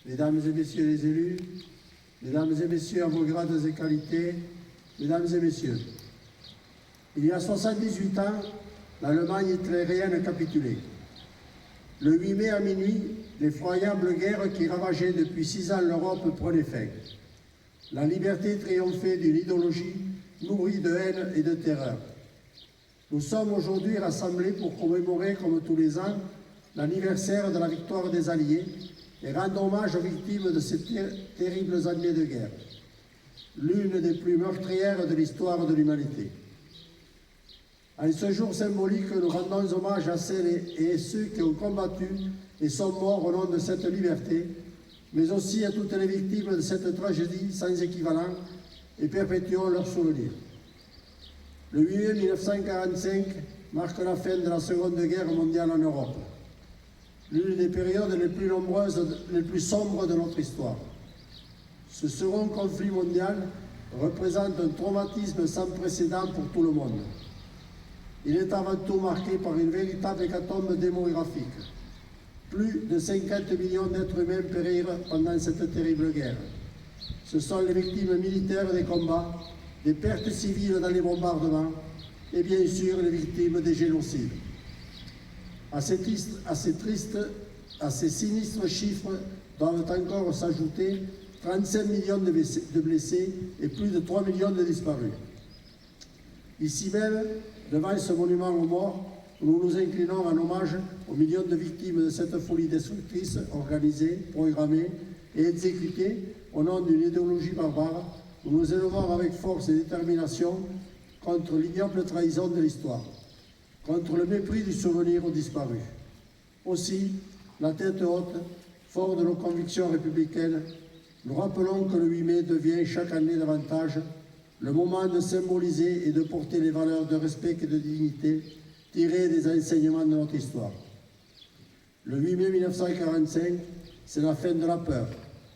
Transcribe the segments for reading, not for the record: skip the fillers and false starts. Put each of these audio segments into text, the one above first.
Mesdames et messieurs les élus, mesdames et messieurs à vos grades et qualités, mesdames et messieurs, il y a 78 ans, l'Allemagne hitlérienne capitulait. Le 8 mai à minuit, l'effroyable guerre qui ravageait depuis 6 ans l'Europe prenait fin. La liberté triomphait d'une idéologie nourrie de haine et de terreur. Nous sommes aujourd'hui rassemblés pour commémorer, comme tous les ans, l'anniversaire de la victoire des Alliés et rendre hommage aux victimes de ces terribles années de guerre, l'une des plus meurtrières de l'histoire de l'humanité. En ce jour symbolique, nous rendons hommage à celles et ceux qui ont combattu et sont morts au nom de cette liberté, mais aussi à toutes les victimes de cette tragédie sans équivalent et perpétuons leurs souvenirs. Le 8 mai 1945 marque la fin de la Seconde Guerre mondiale en Europe, l'une des périodes les plus nombreuses, les plus sombres de notre histoire. Ce second conflit mondial représente un traumatisme sans précédent pour tout le monde. Il est avant tout marqué par une véritable hécatombe démographique. Plus de 50 millions d'êtres humains périrent pendant cette terrible guerre. Ce sont les victimes militaires des combats, des pertes civiles dans les bombardements et bien sûr les victimes des génocides. À ces sinistres chiffres doivent encore s'ajouter 35 millions de blessés et plus de 3 millions de disparus. Ici même, devant ce monument aux morts, nous nous inclinons en hommage aux millions de victimes de cette folie destructrice organisée, programmée et exécutée au nom d'une idéologie barbare. Nous nous élevons avec force et détermination contre l'ignoble trahison de l'histoire, contre le mépris du souvenir aux disparus. Aussi, la tête haute, fort de nos convictions républicaines, nous rappelons que le 8 mai devient chaque année davantage le moment de symboliser et de porter les valeurs de respect et de dignité tirées des enseignements de notre histoire. Le 8 mai 1945, c'est la fin de la peur,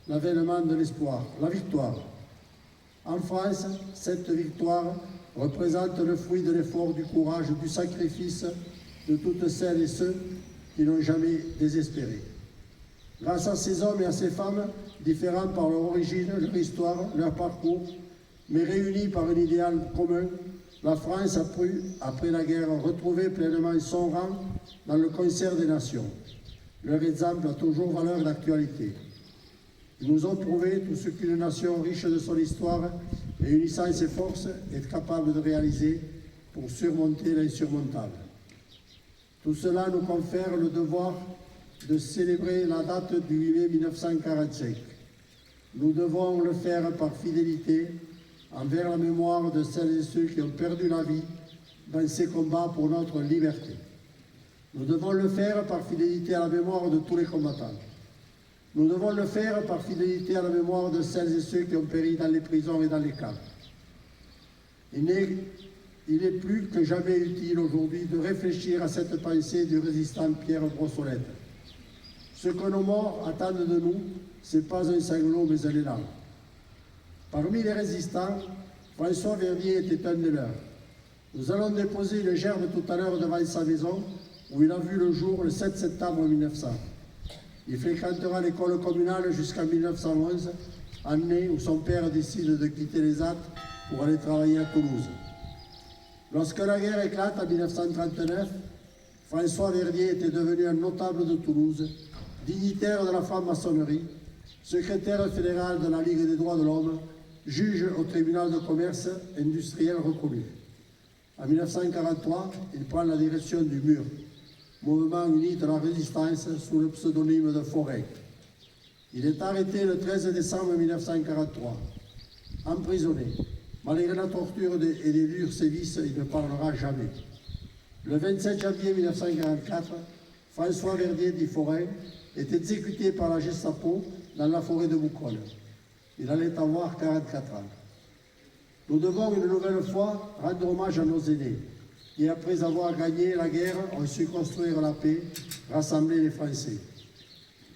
l'avènement de l'espoir, la victoire. En France, cette victoire représente le fruit de l'effort, du courage, du sacrifice de toutes celles et ceux qui n'ont jamais désespéré. Grâce à ces hommes et à ces femmes, différents par leur origine, leur histoire, leur parcours, mais réunis par un idéal commun, la France a pu, après la guerre, retrouver pleinement son rang dans le concert des nations. Leur exemple a toujours valeur d'actualité. Ils nous ont prouvé tout ce qu'une nation riche de son histoire et unissant ses forces est capable de réaliser pour surmonter l'insurmontable. Tout cela nous confère le devoir de célébrer la date du 8 mai 1945. Nous devons le faire par fidélité envers la mémoire de celles et ceux qui ont perdu la vie dans ces combats pour notre liberté. Nous devons le faire par fidélité à la mémoire de tous les combattants. Nous devons le faire par fidélité à la mémoire de celles et ceux qui ont péri dans les prisons et dans les camps. Il est plus que jamais utile aujourd'hui de réfléchir à cette pensée du résistant Pierre Brossolette. Ce que nos morts attendent de nous, ce n'est pas un sanglot mais un élan. Parmi les résistants, François Verdier était un de leurs. Nous allons déposer une gerbe tout à l'heure devant sa maison où il a vu le jour le 7 septembre 1900. Il fréquentera l'école communale jusqu'en 1911, année où son père décide de quitter les Attes pour aller travailler à Toulouse. Lorsque la guerre éclate en 1939, François Verdier était devenu un notable de Toulouse, dignitaire de la franc-maçonnerie, secrétaire fédéral de la Ligue des droits de l'homme, juge au tribunal de commerce industriel reconnu. En 1943, il prend la direction du MUR, Mouvement uni de la résistance, sous le pseudonyme de Forêt. Il est arrêté le 13 décembre 1943, emprisonné. Malgré la torture et les durs sévices, il ne parlera jamais. Le 27 janvier 1944, François Verdier dit Forêt est exécuté par la Gestapo dans la forêt de Boucole. Il allait avoir 44 ans. Nous devons une nouvelle fois rendre hommage à nos aînés, qui après avoir gagné la guerre ont su construire la paix, rassembler les Français.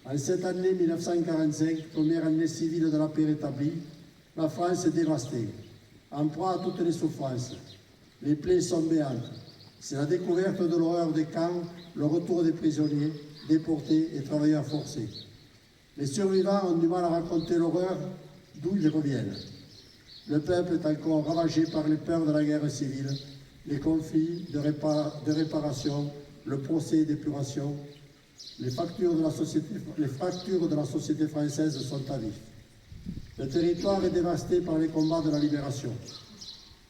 En cette année 1945, première année civile de la paix rétablie, la France est dévastée, en proie à toutes les souffrances. Les plaies sont béantes. C'est la découverte de l'horreur des camps, le retour des prisonniers, déportés et travailleurs forcés. Les survivants ont du mal à raconter l'horreur d'où ils reviennent. Le peuple est encore ravagé par les peurs de la guerre civile, les conflits de réparation, le procès d'épuration. Les fractures de la société française sont à vif. Le territoire est dévasté par les combats de la libération.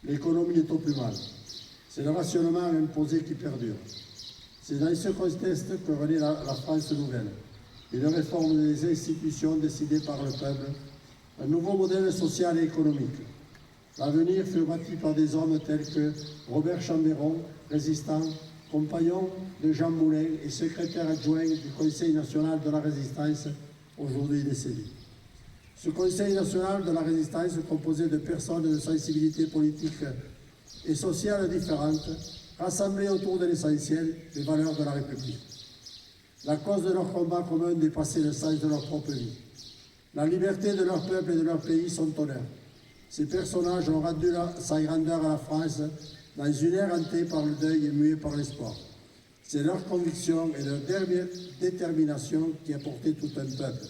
L'économie est au plus mal. C'est le rationnement imposé qui perdure. C'est dans ce contexte que renaît la France nouvelle. Une réforme des institutions décidée par le peuple, un nouveau modèle social et économique. L'avenir fut bâti par des hommes tels que Robert Chambéron, résistant, compagnon de Jean Moulin et secrétaire adjoint du Conseil national de la Résistance, aujourd'hui décédé. Ce Conseil national de la Résistance, composé de personnes de sensibilités politiques et sociales différentes, rassemblées autour de l'essentiel, les valeurs de la République. La cause de leur combat commun dépassait le sens de leur propre vie. La liberté de leur peuple et de leur pays sont honneur. Ces personnages ont rendu sa grandeur à la France dans une ère hantée par le deuil et muée par l'espoir. C'est leur conviction et leur détermination qui a porté tout un peuple.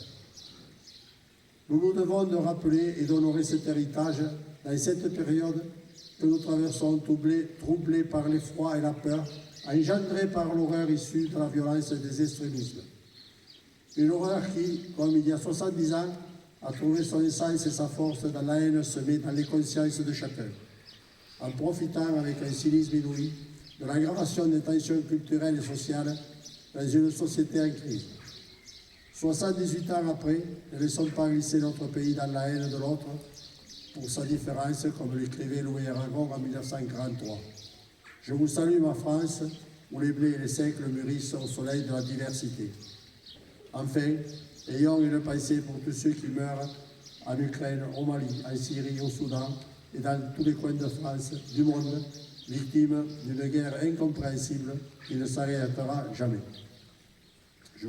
Nous nous devons de rappeler et d'honorer cet héritage dans cette période que nous traversons troublés par l'effroi et la peur, engendrés par l'horreur issue de la violence et des extrémismes. Une horreur qui, comme il y a 70 ans, a trouvé son essence et sa force dans la haine semée dans les consciences de chacun, en profitant avec un cynisme inouï de l'aggravation des tensions culturelles et sociales dans une société en crise. 78 ans après, ne laissons pas glisser notre pays dans la haine de l'autre pour sa différence, comme l'écrivait Louis Aragon en 1943. Je vous salue, ma France, où les blés et les siècles mûrissent au soleil de la diversité. Enfin, ayons une pensée pour tous ceux qui meurent en Ukraine, au Mali, en Syrie, au Soudan et dans tous les coins de France, du monde, victimes d'une guerre incompréhensible qui ne s'arrêtera jamais.